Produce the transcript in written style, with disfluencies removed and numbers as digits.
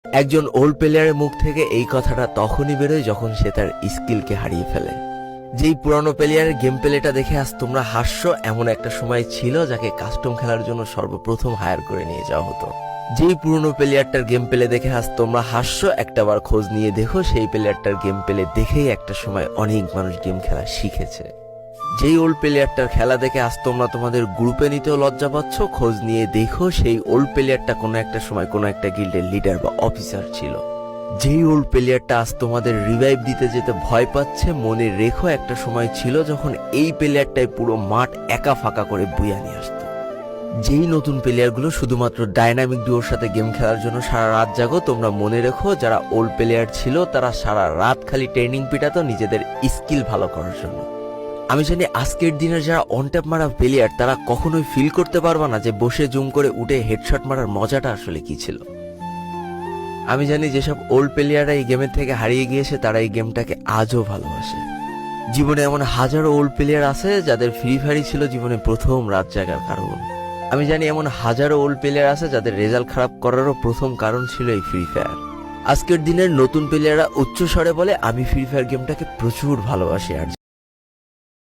একজন ওল্ড প্লেয়ারের মুখ থেকে এই কথাটা তখনই বেরোয় যখন সে তার স্কিলকে হারিয়ে ফেলে। যেই পুরানো প্লেয়ারের গেম প্লেটা দেখে আজ তোমরা হাসছো, এমন একটা সময় ছিল যাকে কাস্টম খেলার জন্য সর্বপ্রথম হায়ার করে নিয়ে যাওয়া হতো। যেই পুরনো প্লেয়ারটার গেম প্লে দেখে আজ তোমরা হাসছো, একটাবার খোঁজ নিয়ে দেখো সেই প্লেয়ারটার গেম প্লে দেখেই একটা সময় অনেক মানুষ গেম খেলা শিখেছে। যেই ওল্ড প্লেয়ারটার খেলা দেখে আজ তোমরা তোমাদের গ্রুপে নিতেও লজ্জা পাচ্ছ, খোঁজ নিয়ে দেখো সেই ওল্ড প্লেয়ারটা কোনো একটা সময় কোনো একটা গিল্ডের লিডার বা অফিসার ছিল। যেই ওল্ড প্লেয়ারটা আজ তোমাদের রিভাইভ দিতে যেতে ভয় পাচ্ছে, মনে রেখো একটা সময় ছিল যখন এই প্লেয়ারটাই পুরো মাঠ একা ফাঁকা করে বুয়া নিয়ে আসতো। যেই নতুন প্লেয়ারগুলো শুধুমাত্র ডাইনামিক ডুয়োর সাথে গেম খেলার জন্য সারা রাত জাগো, তোমরা মনে রেখো যারা ওল্ড প্লেয়ার ছিল তারা সারা রাত খালি ট্রেনিং পিটাতো নিজেদের স্কিল ভালো করার জন্য। আমি জানি আজকের দিনের যারা অন ট্যাপ মারা প্লেয়ার তারা কখনোই ফিল করতে পারবে না যে বসে জুম করে উঠে হেডশট মারার মজাটা আসলে কি ছিল। আমি জানি যেসব ওল্ড প্লেয়াররা এই গেমের থেকে হারিয়ে গিয়েছে তারা এই গেমটাকে আজও ভালোবাসে। জীবনে এমন হাজারো ওল্ড প্লেয়ার আছে যাদের ফ্রি ফায়ারই ছিল জীবনে প্রথম রাত জাগার কারণ। আমি জানি এমন হাজারো ওল্ড প্লেয়ার আছে যাদের রেজাল্ট খারাপ করারও প্রথম কারণ ছিল এই ফ্রি ফায়ার। আজকের দিনের নতুন প্লেয়াররা উচ্চ স্বরে বলে আমি ফ্রি ফায়ার গেমটাকে প্রচুর ভালোবাসি। আর